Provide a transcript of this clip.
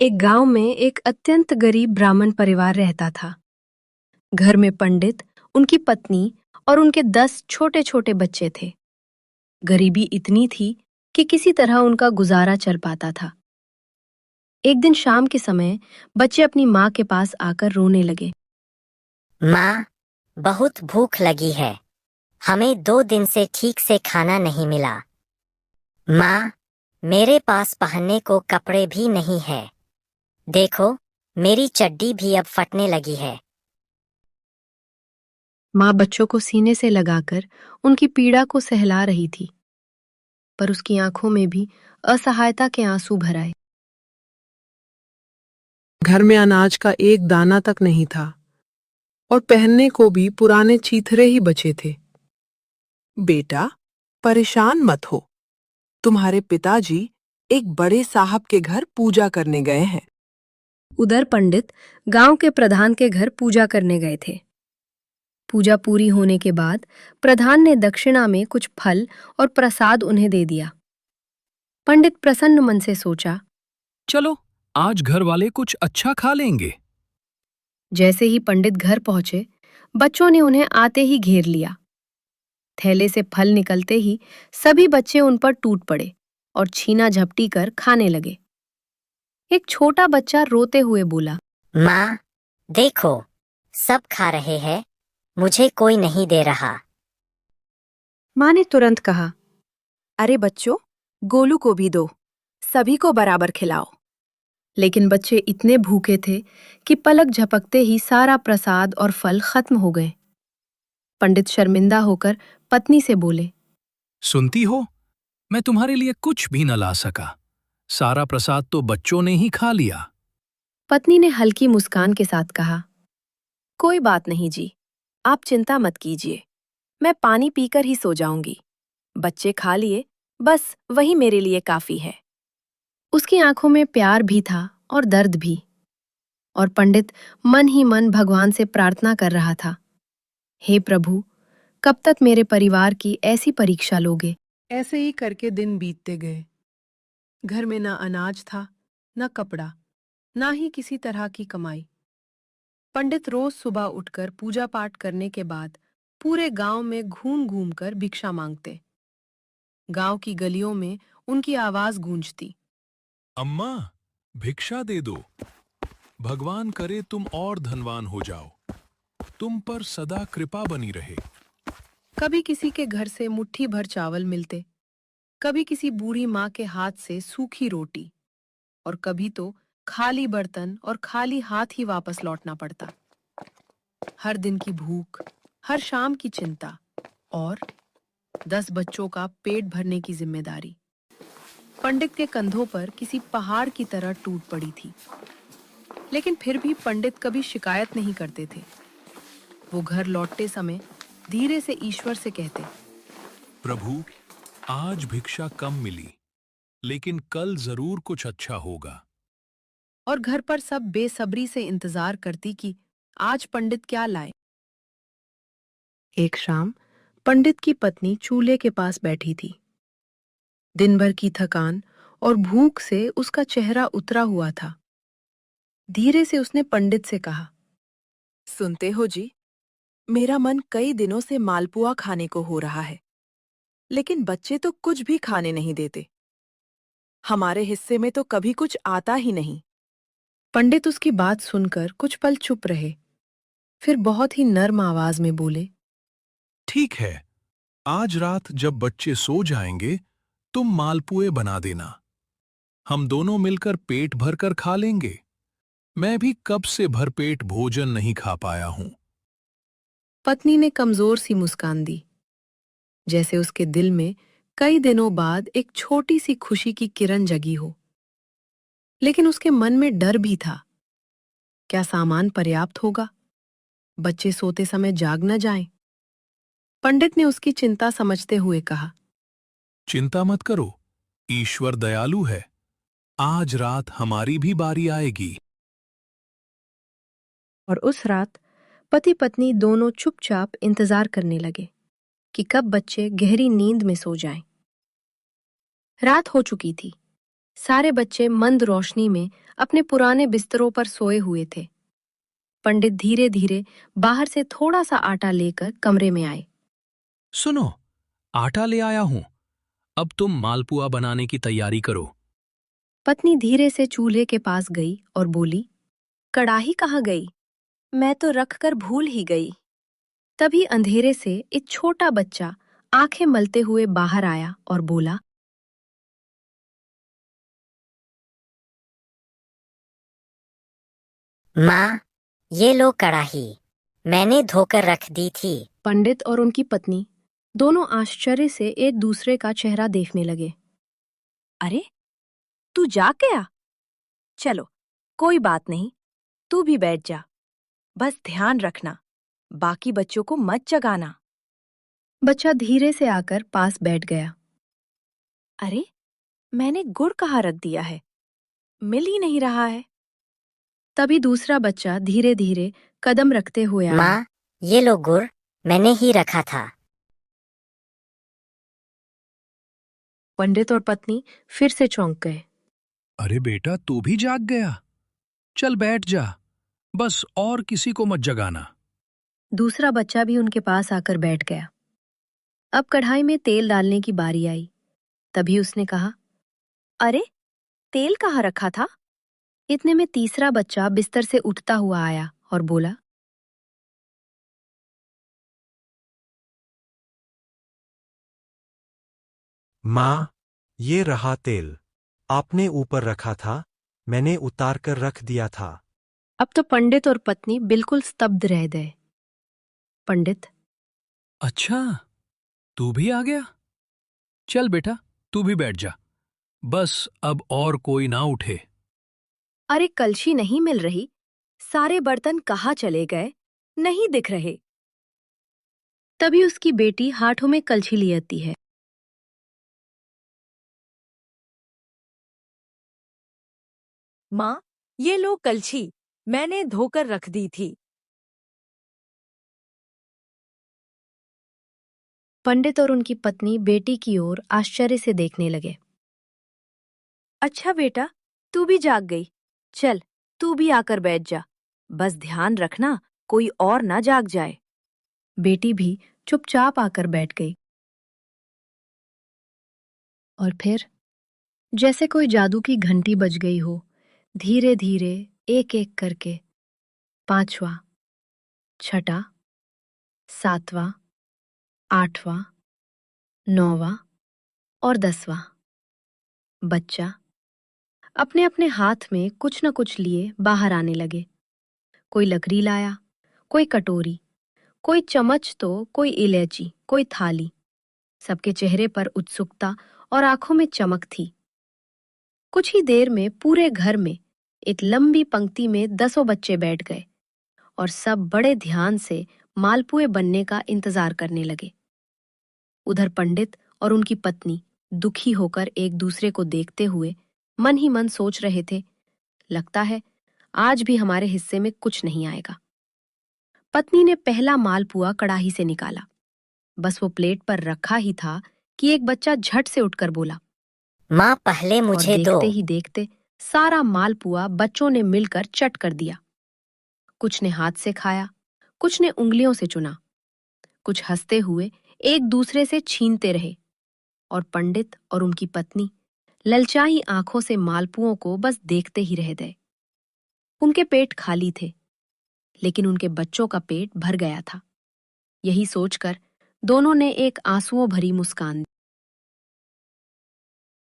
एक गांव में एक अत्यंत गरीब ब्राह्मण परिवार रहता था। घर में पंडित, उनकी पत्नी और उनके 10 छोटे-छोटे बच्चे थे। गरीबी इतनी थी कि किसी तरह उनका गुजारा चल पाता था। एक दिन शाम के समय बच्चे अपनी माँ के पास आकर रोने लगे। माँ, बहुत भूख लगी है। हमें 2 दिन से ठीक से खाना नहीं मिला। माँ, मेरे पास पहनने को कपड़े भी नहीं है। देखो, मेरी चड्डी भी अब फटने लगी है। माँ बच्चों को सीने से लगाकर उनकी पीड़ा को सहला रही थी, पर उसकी आंखों में भी असहायता के आंसू भर आए। घर में अनाज का एक दाना तक नहीं था और पहनने को भी पुराने चीथड़े ही बचे थे। बेटा, परेशान मत हो। तुम्हारे पिताजी एक बड़े साहब के घर पूजा करने गए हैं। उधर पंडित गांव के प्रधान के घर पूजा करने गए थे। पूजा पूरी होने के बाद प्रधान ने दक्षिणा में कुछ फल और प्रसाद उन्हें दे दिया। पंडित प्रसन्न मन से सोचा। चलो, आज घर वाले कुछ अच्छा खा लेंगे। जैसे ही पंडित घर पहुंचे, बच्चों ने उन्हें आते ही घेर लिया। थैले से फल निकलते ही सभी बच्चे उन पर टूट पड़े और छीना झपटी कर खाने लगे। एक छोटा बच्चा रोते हुए बोला, माँ, देखो, सब खा रहे हैं, मुझे कोई नहीं दे रहा। माँ ने तुरंत कहा, अरे बच्चों, गोलू को भी दो, सभी को बराबर खिलाओ। लेकिन बच्चे इतने भूखे थे कि पलक झपकते ही सारा प्रसाद और फल खत्म हो गए। पंडित शर्मिंदा होकर पत्नी से बोले, सुनती हो, मैं तुम्हारे लिए कुछ भी न ला सका। सारा प्रसाद तो बच्चों ने ही खा लिया। पत्नी ने हल्की मुस्कान के साथ कहा, कोई बात नहीं जी, आप चिंता मत कीजिए, मैं पानी पीकर ही सो जाऊंगी। बच्चे खा लिए, बस वही मेरे लिए काफी है। उसकी आंखों में प्यार भी था और दर्द भी, और पंडित मन ही मन भगवान से प्रार्थना कर रहा था, हे प्रभु, कब तक मेरे परिवार की ऐसी परीक्षा लोगे? ऐसे ही करके दिन बीतते गए। घर में ना अनाज था, ना कपड़ा, ना ही किसी तरह की कमाई। पंडित रोज सुबह उठकर पूजा पाठ करने के बाद पूरे गांव में घूम घूम कर भिक्षा मांगते। गांव की गलियों में उनकी आवाज गूंजती। अम्मा, भिक्षा दे दो। भगवान करे तुम और धनवान हो जाओ। तुम पर सदा कृपा बनी रहे। कभी किसी के घर से मुट्ठी भर चावल मिलते, कभी किसी बूढ़ी माँ के हाथ से सूखी रोटी, और कभी तो खाली बर्तन और खाली हाथ ही वापस लौटना पड़ता। हर दिन की भूख, हर शाम की चिंता और 10 बच्चों का पेट भरने की जिम्मेदारी पंडित के कंधों पर किसी पहाड़ की तरह टूट पड़ी थी। लेकिन फिर भी पंडित कभी शिकायत नहीं करते थे। वो घर लौटते समय धीरे से ईश्वर से कहते, प्रभु, आज भिक्षा कम मिली, लेकिन कल जरूर कुछ अच्छा होगा। और घर पर सब बेसब्री से इंतजार करती कि आज पंडित क्या लाए। एक शाम पंडित की पत्नी चूल्हे के पास बैठी थी। दिन भर की थकान और भूख से उसका चेहरा उतरा हुआ था। धीरे से उसने पंडित से कहा, सुनते हो जी, मेरा मन कई दिनों से मालपुआ खाने को हो रहा है, लेकिन बच्चे तो कुछ भी खाने नहीं देते। हमारे हिस्से में तो कभी कुछ आता ही नहीं। पंडित उसकी बात सुनकर कुछ पल चुप रहे, फिर बहुत ही नर्म आवाज में बोले, ठीक है, आज रात जब बच्चे सो जाएंगे, तुम मालपुए बना देना। हम दोनों मिलकर पेट भरकर खा लेंगे। मैं भी कब से भरपेट भोजन नहीं खा पाया हूं। पत्नी ने कमजोर सी मुस्कान दी, जैसे उसके दिल में कई दिनों बाद एक छोटी सी खुशी की किरण जगी हो। लेकिन उसके मन में डर भी था। क्या सामान पर्याप्त होगा? बच्चे सोते समय जाग न जाएं? पंडित ने उसकी चिंता समझते हुए कहा, चिंता मत करो, ईश्वर दयालु है। आज रात हमारी भी बारी आएगी। और उस रात पति पत्नी दोनों चुपचाप इंतजार करने लगे कि कब बच्चे गहरी नींद में सो जाएं। रात हो चुकी थी, सारे बच्चे मंद रोशनी में अपने पुराने बिस्तरों पर सोए हुए थे। पंडित धीरे धीरे बाहर से थोड़ा सा आटा लेकर कमरे में आए। सुनो, आटा ले आया हूं। अब तुम मालपुआ बनाने की तैयारी करो। पत्नी धीरे से चूल्हे के पास गई और बोली, कड़ाही कहाँ गई? मैं तो रख कर भूल ही गई। तभी अंधेरे से एक छोटा बच्चा आंखें मलते हुए बाहर आया और बोला, माँ, ये लो कढ़ाई, मैंने धोकर रख दी थी। पंडित और उनकी पत्नी दोनों आश्चर्य से एक दूसरे का चेहरा देखने लगे। अरे, तू जाग गया? चलो, कोई बात नहीं, तू भी बैठ जा। बस ध्यान रखना, बाकी बच्चों को मत जगाना। बच्चा धीरे से आकर पास बैठ गया। अरे, मैंने गुड़ कहाँ रख दिया है? मिल ही नहीं रहा है। तभी दूसरा बच्चा धीरे धीरे कदम रखते हुए आया। माँ, ये लो गुड़, मैंने ही रखा था। पंडित और पत्नी फिर से चौंक गए। अरे बेटा, तू भी जाग गया? चल बैठ जा, बस और किसी को मत जगाना। दूसरा बच्चा भी उनके पास आकर बैठ गया। अब कढ़ाई में तेल डालने की बारी आई। तभी उसने कहा, अरे, तेल कहाँ रखा था? इतने में तीसरा बच्चा बिस्तर से उठता हुआ आया और बोला, माँ, ये रहा तेल। आपने ऊपर रखा था, मैंने उतार कर रख दिया था। अब तो पंडित और पत्नी बिल्कुल स्तब्ध रह गए। पंडित, अच्छा, तू भी आ गया? चल बेटा, तू भी बैठ जा, बस अब और कोई ना उठे। अरे, कलशी नहीं मिल रही। सारे बर्तन कहाँ चले गए? नहीं दिख रहे। तभी उसकी बेटी हाथों में कलशी लिए आती है। माँ, ये लो कलछी, मैंने धोकर रख दी थी। पंडित और उनकी पत्नी बेटी की ओर आश्चर्य से देखने लगे। अच्छा बेटा, तू भी जाग गई। चल, तू भी आकर बैठ जा। बस ध्यान रखना, कोई और ना जाग जाए। बेटी भी चुपचाप आकर बैठ गई। और फिर जैसे कोई जादू की घंटी बज गई हो, धीरे धीरे एक एक करके 5वां, 6वां, 7वां, 8वां, 9वां और 10वां बच्चा अपने अपने हाथ में कुछ न कुछ लिए बाहर आने लगे। कोई लकड़ी लाया, कोई कटोरी, कोई चम्मच तो कोई इलायची, कोई थाली। सबके चेहरे पर उत्सुकता और आंखों में चमक थी। कुछ ही देर में पूरे घर में एक लंबी पंक्ति में 10 बच्चे बैठ गए और सब बड़े ध्यान से मालपुए बनने का इंतजार करने लगे। उधर पंडित और उनकी पत्नी दुखी होकर एक दूसरे को देखते हुए मन ही मन सोच रहे थे, लगता है आज भी हमारे हिस्से में कुछ नहीं आएगा। पत्नी ने पहला मालपुआ कड़ाही से निकाला। बस वो प्लेट पर रखा ही था कि एक बच्चा झट से उठकर बोला, माँ, पहले और मुझे दो। देखते ही देखते सारा मालपुआ बच्चों ने मिलकर चट कर दिया। कुछ ने हाथ से खाया, कुछ ने उंगलियों से चुना, कुछ हंसते हुए एक दूसरे से छीनते रहे और पंडित और उनकी पत्नी ललचाई आंखों से मालपुओं को बस देखते ही रह गए। उनके पेट खाली थे, लेकिन उनके बच्चों का पेट भर गया था। यही सोचकर दोनों ने एक आंसुओं भरी मुस्कान दी।